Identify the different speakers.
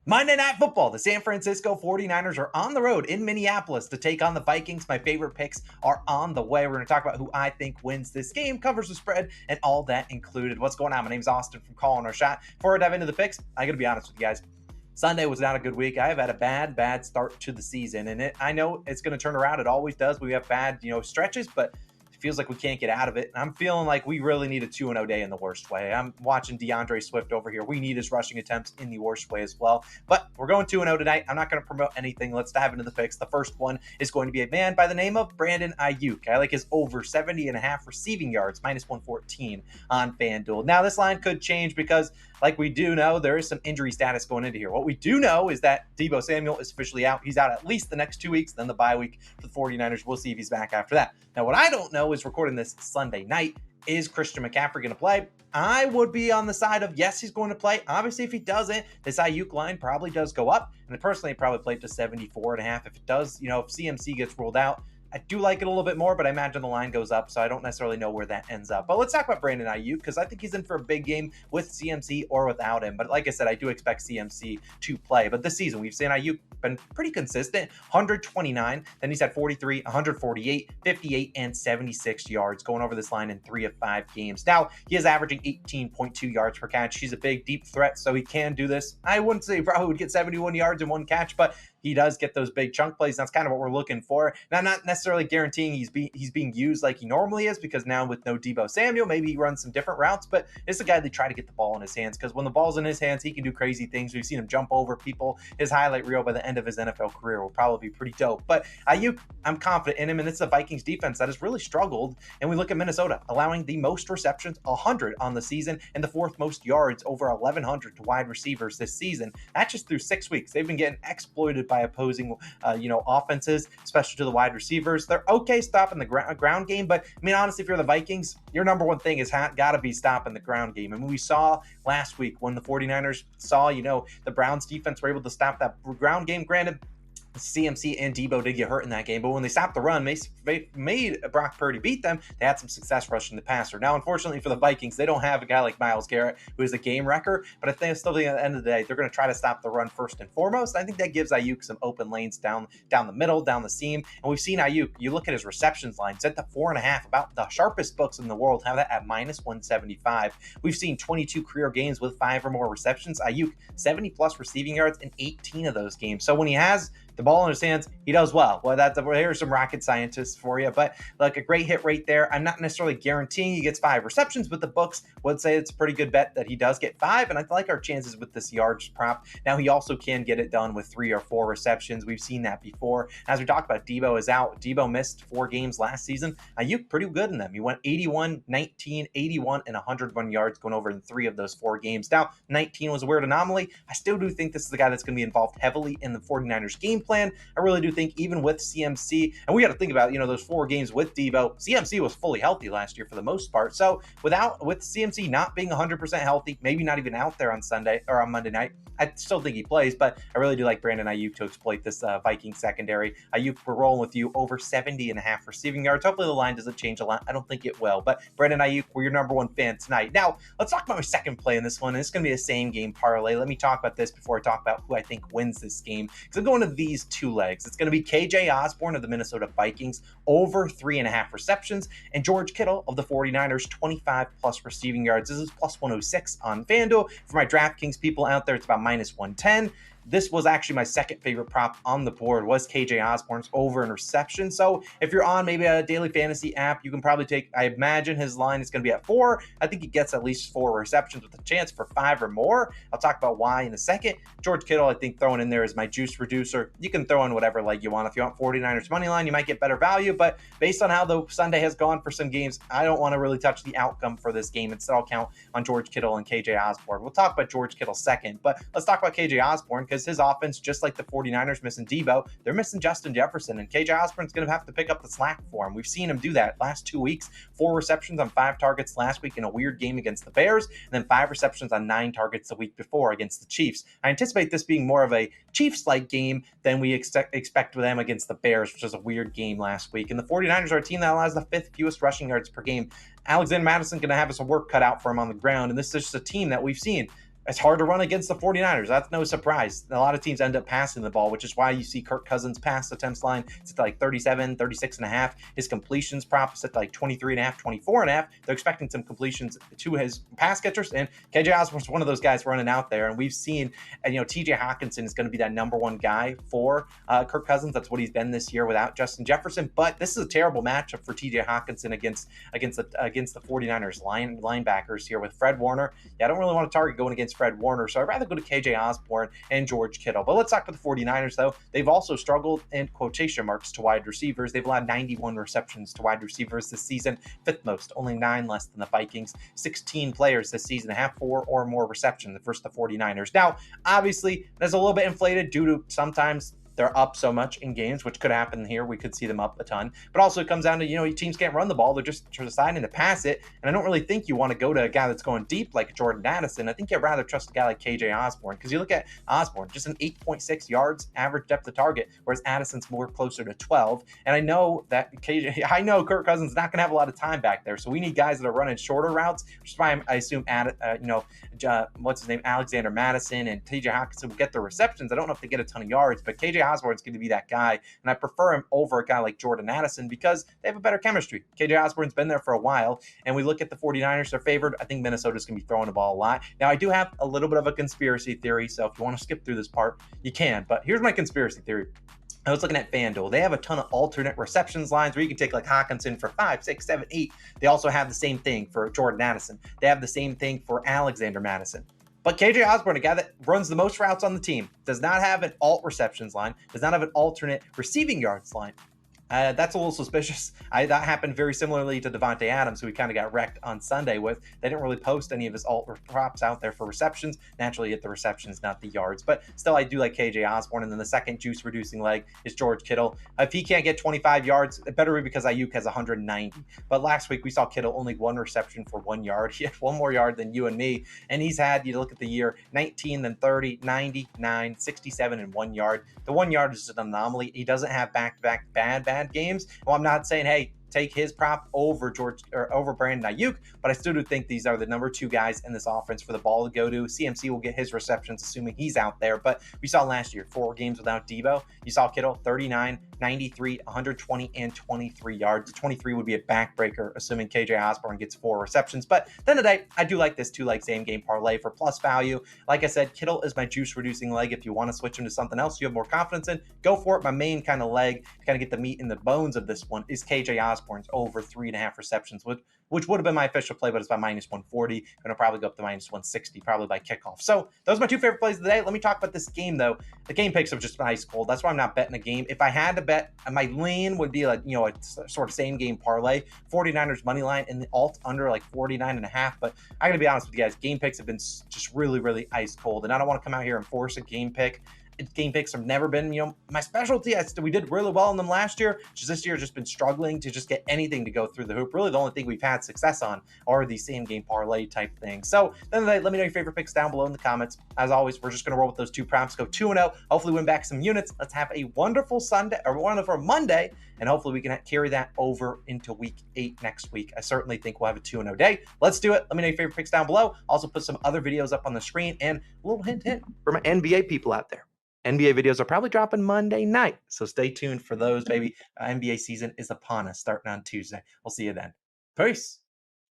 Speaker 1: Monday Night Football. The San Francisco 49ers are on the road in Minneapolis to take on the Vikings. My favorite picks are on the way. We're going to talk about who I think wins this game, covers the spread, and all that included. What's going on? My name's Austin from Calling Our Shot. Before I dive into the picks, I got to be honest with you guys. Sunday was not a good week. I have had a bad start to the season, and I know it's going to turn around. It always does. We have bad, stretches, but it feels like we can't get out of it. And I'm feeling like we really need a 2-0 day in the worst way. I'm watching DeAndre Swift over here. We need his rushing attempts in the worst way as well. But we're going 2-0 tonight. I'm not going to promote anything. Let's dive into the picks. The first one is going to be a man by the name of Brandon Aiyuk. I like his over 70.5 receiving yards, minus 114 on FanDuel. Now, this line could change because, like we do know, there is some injury status going into here. What we do know is that Deebo Samuel is officially out. He's out at least the next 2 weeks, then the bye week for the 49ers. We'll see if he's back after that. Now, what I don't know is recording this Sunday night. Is Christian McCaffrey going to play? I would be on the side of yes, he's going to play. Obviously, if he doesn't, this Aiyuk line probably does go up. And I personally probably play it to 74.5. If it does, if CMC gets ruled out, I do like it a little bit more, but I imagine the line goes up, so I don't necessarily know where that ends up. But let's talk about Brandon Aiyuk, because I think he's in for a big game with CMC or without him. But like I said, I do expect CMC to play. But this season, we've seen Aiyuk been pretty consistent. 129, then he's had 43, 148, 58, and 76 yards going over this line in 3 of 5 games. Now, he is averaging 18.2 yards per catch. He's a big, deep threat, so he can do this. I wouldn't say he probably would get 71 yards in one catch, but he does get those big chunk plays. That's kind of what we're looking for. Now, not necessarily guaranteeing he's being used like he normally is, because now with no Deebo Samuel, maybe he runs some different routes, but it's a guy they try to get the ball in his hands, because when the ball's in his hands, he can do crazy things. We've seen him jump over people. His highlight reel by the end of his NFL career will probably be pretty dope. But Aiyuk, I'm confident in him, and it's the Vikings defense that has really struggled. And we look at Minnesota, allowing the most receptions, 100 on the season, and the 4th most yards, over 1,100 to wide receivers this season. That's just through 6 weeks. They've been getting exploited by opposing offenses, especially to the wide receivers. They're okay stopping the ground game, but I mean, honestly, if you're the Vikings, your number one thing is got to be stopping the ground game. And we saw last week when the 49ers saw, the Browns defense were able to stop that ground game. Granted, CMC and Deebo did get hurt in that game, but when they stopped the run, they made Brock Purdy beat them. They had some success rushing the passer. Now, unfortunately for the Vikings, they don't have a guy like Myles Garrett, who is a game wrecker, but I think still at the end of the day, they're going to try to stop the run first and foremost. I think that gives Aiyuk some open lanes down the middle, down the seam, and we've seen Aiyuk, you look at his receptions line, set to 4.5, about the sharpest books in the world have that at minus 175. We've seen 22 career games with 5 or more receptions. Aiyuk, 70 plus receiving yards in 18 of those games. So when he has the ball in his hands, he does well. Well, here's some rocket scientists for you, but like a great hit rate there. I'm not necessarily guaranteeing he gets 5 receptions, but the books would say it's a pretty good bet that he does get 5, and I like our chances with this yards prop. Now, he also can get it done with 3 or 4 receptions. We've seen that before. As we talked about, Deebo is out. Deebo missed 4 games last season. Aiyuk pretty good in them. He went 81, 19, 81, and 101 yards going over in 3 of those 4 games. Now, 19 was a weird anomaly. I still do think this is the guy that's going to be involved heavily in the 49ers game plan. I really do think even with CMC, and we got to think about, those 4 games with Deebo, CMC was fully healthy last year for the most part. So with CMC not being 100% healthy, maybe not even out there on Sunday or on Monday night, I still think he plays, but I really do like Brandon Aiyuk to exploit this Viking secondary. Aiyuk, we're rolling with you over 70.5 receiving yards. Hopefully the line doesn't change a lot. I don't think it will, but Brandon Aiyuk, we're your number one fan tonight. Now, let's talk about my second play in this one, and it's going to be a same game parlay. Let me talk about this before I talk about who I think wins this game, because I'm going to these 2 legs. It's going to be KJ Osborne of the Minnesota Vikings, over 3.5 receptions, and George Kittle of the 49ers, 25 plus receiving yards. This is plus 106 on FanDuel. For my DraftKings people out there, it's about minus 110. This was actually my second favorite prop on the board, was KJ Osborne's over in reception. So if you're on maybe a daily fantasy app, you can probably take, I imagine his line is going to be at 4. I think he gets at least 4 receptions with a chance for 5 or more. I'll talk about why in a second. George Kittle, I think throwing in there is my juice reducer. You can throw in whatever leg you want. If you want 49ers money line, you might get better value, but based on how the Sunday has gone for some games, I don't want to really touch the outcome for this game. Instead, I'll count on George Kittle and KJ Osborne. We'll talk about George Kittle second, but let's talk about KJ Osborne, because his offense, just like the 49ers missing Deebo, they're missing Justin Jefferson, and KJ Osborne's going to have to pick up the slack for him. We've seen him do that last 2 weeks, 4 receptions on 5 targets last week in a weird game against the Bears, and then 5 receptions on 9 targets the week before against the Chiefs. I anticipate this being more of a Chiefs-like game than we expect with them against the Bears, which was a weird game last week. And the 49ers are a team that allows the 5th fewest rushing yards per game. Alexander Mattison going to have some work cut out for him on the ground, and this is just a team that we've seen it's hard to run against the 49ers. That's no surprise. A lot of teams end up passing the ball, which is why you see Kirk Cousins pass attempts line. It's at like 37, 36 and a half. His completions prop is at like 23 and a half, 24 and a half. They're expecting some completions to his pass catchers. And KJ Osborne's one of those guys running out there. And we've seen, and TJ Hockenson is going to be that number one guy for Kirk Cousins. That's what he's been this year without Justin Jefferson. But this is a terrible matchup for TJ Hockenson against the 49ers linebackers here with Fred Warner. Yeah, I don't really want to target going against Fred Warner, so I'd rather go to KJ Osborne and George Kittle. But let's talk about the 49ers, though. They've also struggled in quotation marks to wide receivers. They've allowed 91 receptions to wide receivers this season, fifth most, only 9 less than the Vikings. 16 players this season have 4 or more receptions versus the 49ers. Now, obviously, that's a little bit inflated due to sometimes they're up so much in games, which could happen here. We could see them up a ton. But also it comes down to, teams can't run the ball. They're just deciding to pass it. And I don't really think you want to go to a guy that's going deep like Jordan Addison. I think you'd rather trust a guy like KJ Osborne, because you look at Osborne, just an 8.6 yards average depth of target, whereas Addison's more closer to 12. And I know Kirk Cousins is not going to have a lot of time back there. So we need guys that are running shorter routes, which is why I assume Alexander Madison and TJ Hockenson will get the receptions. I don't know if they get a ton of yards, but KJ Osborne is going to be that guy, and I prefer him over a guy like Jordan Addison because they have a better chemistry. KJ Osborne's been there for a while, and we look at the 49ers, they're favored. I think Minnesota's going to be throwing the ball a lot. Now, I do have a little bit of a conspiracy theory, so if you want to skip through this part, you can, but here's my conspiracy theory. I was looking at FanDuel. They have a ton of alternate receptions lines where you can take like Hockenson for 5, 6, 7, 8. They also have the same thing for Jordan Addison. They have the same thing for Alexander Madison. But KJ Osborne, a guy that runs the most routes on the team, does not have an alt receptions line, does not have an alternate receiving yards line. That's a little suspicious. That happened very similarly to Devontae Adams, who we kind of got wrecked on Sunday with. They didn't really post any of his alt props out there for receptions. Naturally, hit the receptions, not the yards. But still, I do like KJ Osborne. And then the second juice-reducing leg is George Kittle. If he can't get 25 yards, it better be because Aiyuk has 190. But last week, we saw Kittle only 1 reception for 1 yard. He had 1 more yard than you and me. And he's had, you look at the year, 19, then 30, 99, 67, and 1 yard. The 1 yard is just an anomaly. He doesn't have back-to-back bad games. Well, I'm not saying, hey, take his prop over Brandon Aiyuk, but I still do think these are the number 2 guys in this offense for the ball to go to. CMC will get his receptions, assuming he's out there. But we saw last year, 4 games without Debo. You saw Kittle, 39, 93, 120, and 23 yards. 23 would be a backbreaker, assuming KJ Osborne gets 4 receptions. But at the end of the day, I do like this 2-leg same-game parlay for plus value. Like I said, Kittle is my juice-reducing leg. If you want to switch him to something else you have more confidence in, go for it. My main kind of leg to kind of get the meat and the bones of this one is KJ Osborne's over 3.5 receptions, which would have been my official play, but it's by minus 140. Going to probably go up to minus 160, probably by kickoff. So those are my 2 favorite plays of the day. Let me talk about this game, though. The game picks have just been ice cold. That's why I'm not betting a game. If I had to bet, my lean would be like, a sort of same game parlay, 49ers money line, and the alt under like 49.5. But I got to be honest with you guys, game picks have been just really, really ice cold. And I don't want to come out here and force a game pick. Game picks have never been, my specialty. We did really well in them last year. Just this year, just been struggling to just get anything to go through the hoop. Really, the only thing we've had success on are these same game parlay type things. So then let me know your favorite picks down below in the comments. As always, we're just going to roll with those 2 prompts, go 2-0, hopefully win back some units. Let's have a wonderful Sunday or wonderful Monday, and hopefully we can carry that over into week 8 next week. I certainly think we'll have a 2-0 day. Let's do it. Let me know your favorite picks down below. Also put some other videos up on the screen, and a little hint for my NBA people out there. NBA videos are probably dropping Monday night, so stay tuned for those, baby. NBA season is upon us, starting on Tuesday. We'll see you then. Peace.